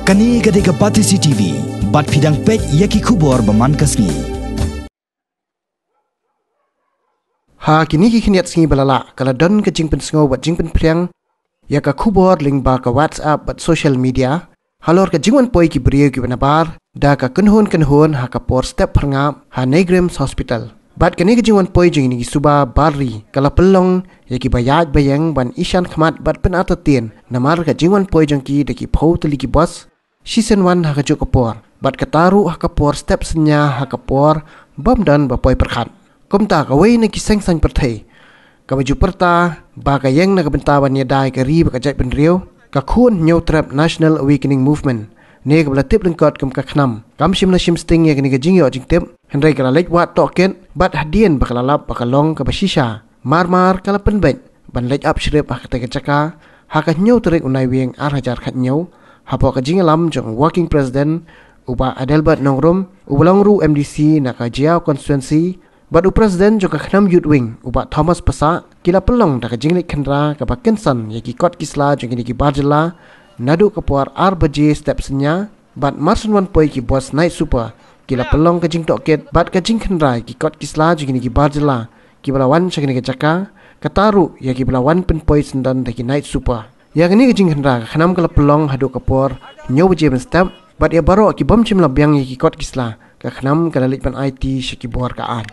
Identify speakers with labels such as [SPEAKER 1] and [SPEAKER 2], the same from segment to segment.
[SPEAKER 1] Kani gade ka Pati CCTV, bat pidang pet yaki kubor baman kasni.
[SPEAKER 2] Ha kini kiniat singi balala kala don ke jingpen sengo bat jingpen priang ya ka kubor link ba ka WhatsApp bat social media halor ka jingwan poi ki brio ki benabar da ka kenhon ha ka por step perngap ha Negrams Hospital. Bat kini ke jingwan poi jing ni suba barri kala pelong ya ki bayat bayang ban ishan khamat bat pen atatin namar ka jingwan poi jang ki de ki phau tali ki bos season 1 ha ka jo ka por bat ka taru ha ka por step senya ha ka por bam dan ba poi perkhat komta ka wei na ki seng sang perthai ka baju perta ba ka yang na ka benta ban ya dai ka ri ba ka jai pen rio ka khun new trap National Awakening Movement ne ka bla tip lengkot kam ka khnam kam shim na shim sting ya ni ka jing yo jing tip henrai ka lek wat token bat hadien ba ka lalap ba ka long ka basisha mar kala pen bet ban lek up shrep ha ka te ka chaka ha ka new trek unai weng ar hajar khat new ha po ka jing lam jong working president uba Adelbert Nongrum ubalong ru MDC na ka jiao constituency Badu Presiden juga khnam youth wing ubat Thomas Pasa kila pelong dak jinglik khendra ka bakensan yaki kot kisla jong ki barjela nadu ka puar RBJ step senya bat marsun wan poi ki bos night super kila pelong ka jing toket bat ka jing khendra ki kot kisla jong ki barjela ki balawan chakini ka jaka kataru yaki balawan pen poi sendan dak night super ya ni ka jing khendra khnam kala pelong hadu ka puar nyob je step bat ya baro ki bom chim labyang yaki kot kisla ka khnam kala likpan IT shiki bor ka an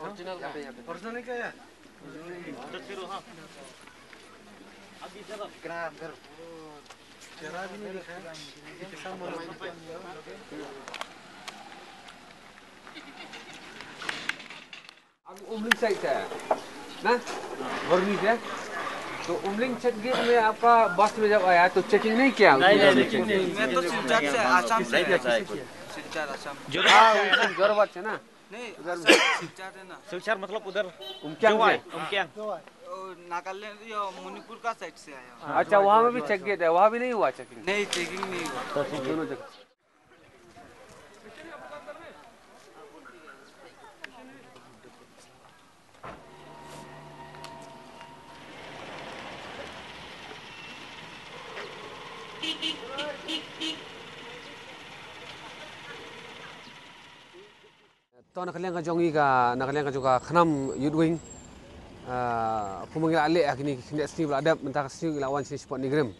[SPEAKER 3] Original ka ya? Original ka ya?
[SPEAKER 4] Umling side है ना वर्मी है तो Umling check gate में आपका बस में जब आया तो चेकिंग नहीं किया
[SPEAKER 3] नहीं मैं तो सिलचर से आसाम से सिलचर आसाम
[SPEAKER 4] जोरबाद से ना
[SPEAKER 3] नहीं सिलचर है ना
[SPEAKER 5] सिलचर मतलब उधर
[SPEAKER 4] उमक्यांग
[SPEAKER 3] नागालैंड या मणिपुर का साइड से आया
[SPEAKER 4] अच्छा वहाँ में भी चेक गेट है वहाँ भी नहीं हुआ चेकिंग
[SPEAKER 3] नहीं चेकिंग नहीं हुआ
[SPEAKER 4] दोनों जगह तो nakalian ka jongi ka nakalian ka juga khnam youth wing kumangil ale akini kinde sni bladap mentaka sni lawan sni sport Negrams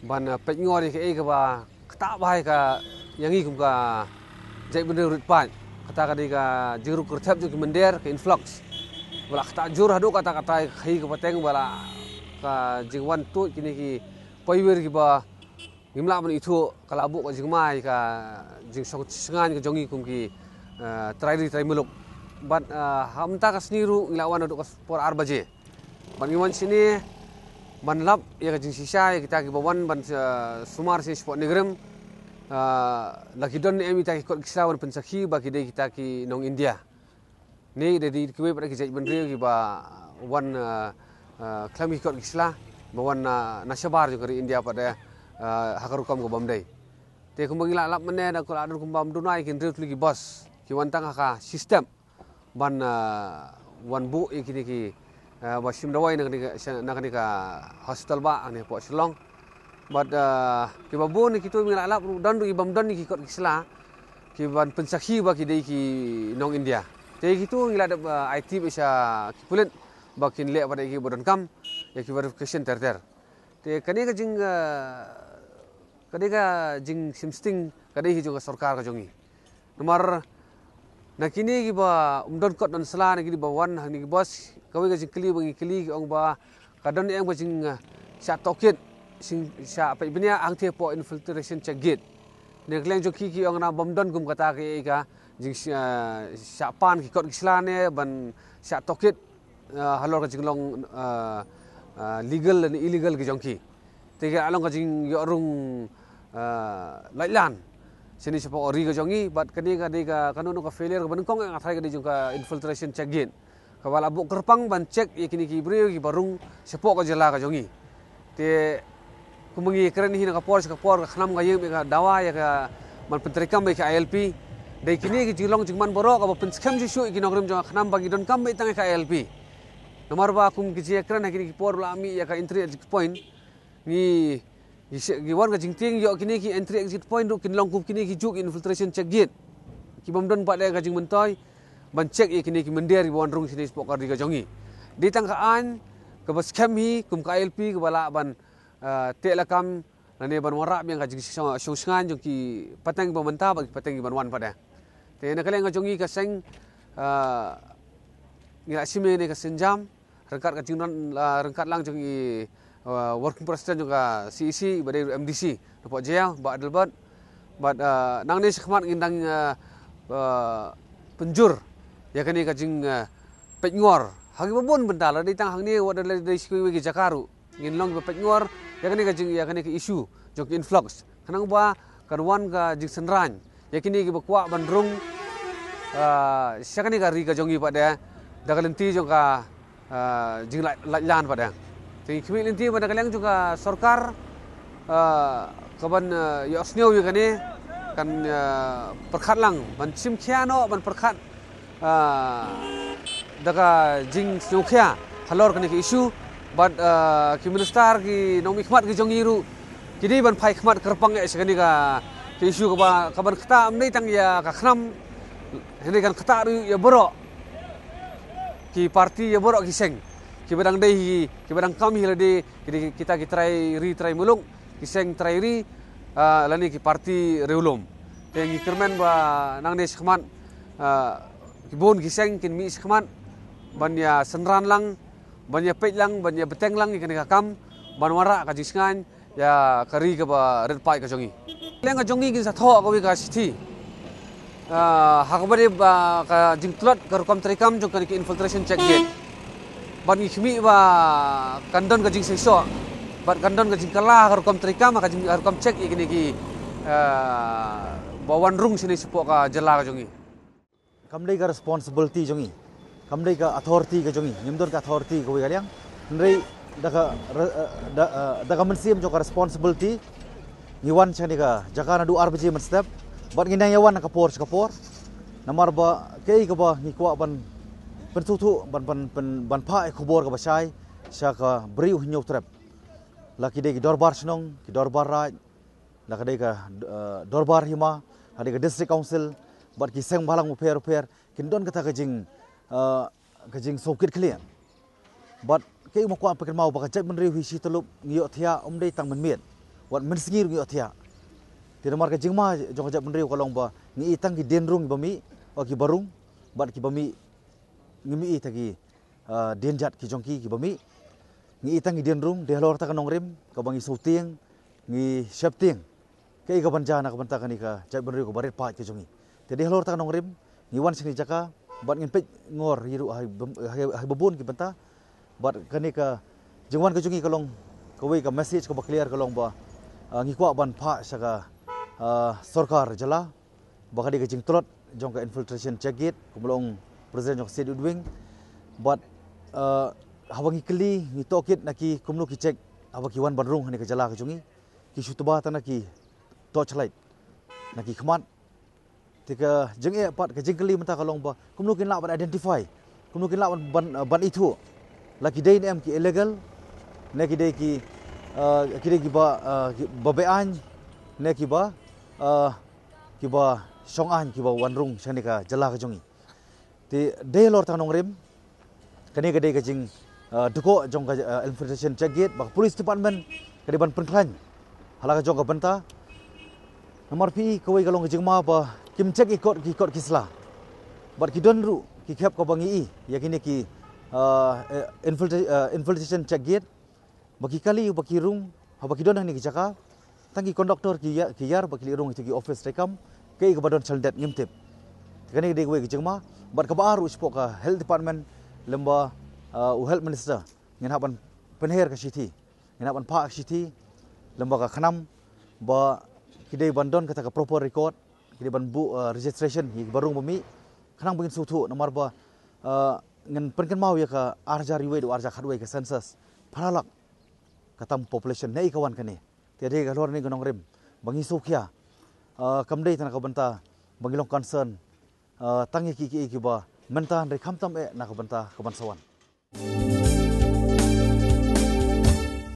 [SPEAKER 4] ban petngor ke e ka ba kata bai ka yangi kum ka jai bener rit pan kata ka di ka jiru kurthap ju mender ke influx bala kata jur hadu kata khai ka pateng bala ka jingwan tu kini ki poiwer ki ba ngimla ban itu kala abu ka jingmai ka jing song sengan ka jongi kum ki try muluk but hamta kasniru ilawan untuk por RBJ ban iwan sini ban lab ya jing sisa kita ki bawan ban sumar si sport Negrams lagi don emi ta ki kot kisawan pensakhi bagi dei kita ki nong India ni dedi kiwe pada ki jai bendri ki ba wan klami kot kisla bawan nasabar juga dari India pada hakarukam ko bamdai te kumbangila lap mene da ko adur kumbam dunai kin rut lagi bos ki wantang haka sistem ban wan bu ikini ki wasim dawai nak ni ka hospital ba ani po Shillong but ki babu ni kitu mila alap dan du ibam dan ni ki kot kisla ki ban pensakhi ba ki dei ki nong India te kitu ngila da IT bisa ki pulen bakin le pada ki bodon kam ya ki verification ter te kani ka jing simsting kadai hi juga sarkar ka jongi nomor nakini ki ba umdon kot don sala ni ba wan ni bos kawi ka jingkli bangi kli ong ba kadon eng ba jing sha toket sing sha pa ibnya ang te po infiltration check gate Nekleng joki ki ong na bomdon kum kata ke ka jing syapan ki kot kislane ban syak tokit halor ka jinglong legal dan illegal ki jongki. Tiga along ka jing yorung lailan. Sini siapa ori ka jongi bat kani ka kanunu ka failure ka benengkong ang athai ka di jongka infiltration check gate. Ka wala bu kerpang ban check ikini ki brio ki barung siapa ka jela ka jongi. Te kumengi keren hi na ka por ka khnam ka yem ka dawa ya ka man pentrikam ka ILP. Dai kini ki jilong jingman borok ka penskam jisu ikini ngrim jong khnam bagi don kam itang ka ILP. Nomor ba kum ki keren ikini ki por la mi ya ka entry exit point ni giwan ka jingting yo kini ki entry exit point ru kin longkup kini ki juk infiltration check gate ki bomdon pa ka jing mentoy ban check kini ki mendir giwan rung sini spokar di ka jongi di tang ka an ka bas kham hi kum ka LP ka bala ban te lakam ne ban wara yang ka jing shosngan jong ki patang ba menta ba patang ban wan pada te na kaleng ka jongi ka seng ngila sime ne ka senjam rengkat ka jing rengkat lang jong i working president juga CEC badai MDC dapat jail bak delbat bat nang ni sekhmat ngindang penjur ya kani kajing petngor hagi babon bentala di tang hang ni wada dari sikui gi jakaru nginlong petngor ya kani ke isu jok influx kanang ba karwan ka jing senran ya kini gi bakwa bandrung syakani ka ri ka jongi pada dagalenti joka jing lan pada. Jadi kami nanti pada kalian juga sorkar kaban yosnyo juga ni kan perkat lang ban sim kiano ban perkat daga jing snokya halor kan ke isu bat ki minister ki nomi khmat ki jongiru kini ban phai khmat kerpang ya sekani ka isu kaban kata amni tang ya ka khnam ini kan kata ya borok ki parti ya borok ki seng ki badang dei ki badang kami hilade kita try mulung ki seng try ri lani ki parti reulum teng ki kermen ba nang ne sekhman ki bon ki seng kin mi sekhman ban ya senran lang ban ya pej lang ban ya beteng lang ikan ka kam ban wara ka jisngan ya kari ka ba red pai ka jongi leng ka jongi kin sa tho ka wi ka sithi hakbare ba ka jingklot ka rukam trikam jong ka infiltration check gate ban ikmi ba kandon ka jing seso ban kandon ka jing kala harukam trikam ka jing harukam check ikini ki bawan rung sini sepo ka jela ka jongi
[SPEAKER 5] kamdai ka responsibility jongi kamdai ka authority ka jongi nyimdon ka authority ko galiang ndrei daga mensim jo ka responsibility ngiwan chani ka jakana du arbiji men step ban nginang yawan ka por namar ba kei ka ba ngikwa ban pentutu ban pa khobor ka basai saka briu hinyok trap laki de ki dorbar snong ki dorbar raj laki de ka dorbar hima ade ka district council bat ki seng balang uper kin don kata kajing sokit clear bat kei mo kwa pekan mau ba ka men riu hi si tulup ngiyot thia omdei tang men miet wat men singir ngiyot thia tinamar ka jingma jong men riu kalong ba ngi tang ki denrung bami o ki barung bat ki bami ngimi tagi denjat ki jongki ki bami ngi itang idin rum de lor ta kanong rim ka bangi suting ngi shapting ke ka banja na ka banta kani ka jai benri ko barit pa ki jongi te de lor ta kanong rim ngi wan sini jaka bat ngin pej ngor yiru hai babun ki banta bat kani ka jingwan ka jongi kalong ko wi ka message ko ba clear kalong ba ngi kwa ban pha saka sarkar jala ba kadi ka jing trot jong ka infiltration check gate kumulong Presiden Jok Sedi Udwing, but hawangi keli ni tokit naki kumnu ki cek awaki wan bandrung hani kejala kejungi ki syutuba tanah ki torchlight naki khmat tika jeng e pat kejing keli menta kalong ba kumnu kin la ban identify kumnu kin la ban itu laki dei em ki illegal neki dei ki ba bean neki ba songan ki ba wanrung sani ka jala kejungi ti de lor tanong rim kani gade kajing duko jong ka infiltration check gate bak police department kadi ban penklan halaka jong ka banta nomor pi kawai kalong kajing ma ba kim check ikot kisla bat ki don ru ki khap ko bangi ya kini ki infiltration check gate baki kali baki rung baki don ni ki jaka tangi konduktor kiyar bakili rong itu ki office rekam ke badon chaldet ngimtip kani de we jengma bat ka baru spok ka health department lemba health minister nginaban penher ka city nginaban pa city lemba ka khanam ba kidai bandon kata ka proper record kidai ban bu registration hi barung bumi khanang bingin sutu nomor ba ngan penken mau ya ka arja riwe do arja khadwe ka census phalak katam population nei kawan kani tiade ka lor ni gonong rem bangi sukhya kamdei tan ka banta bangilong concern tangi ki ba mentan re khamtam e na ka banta ka ban sawan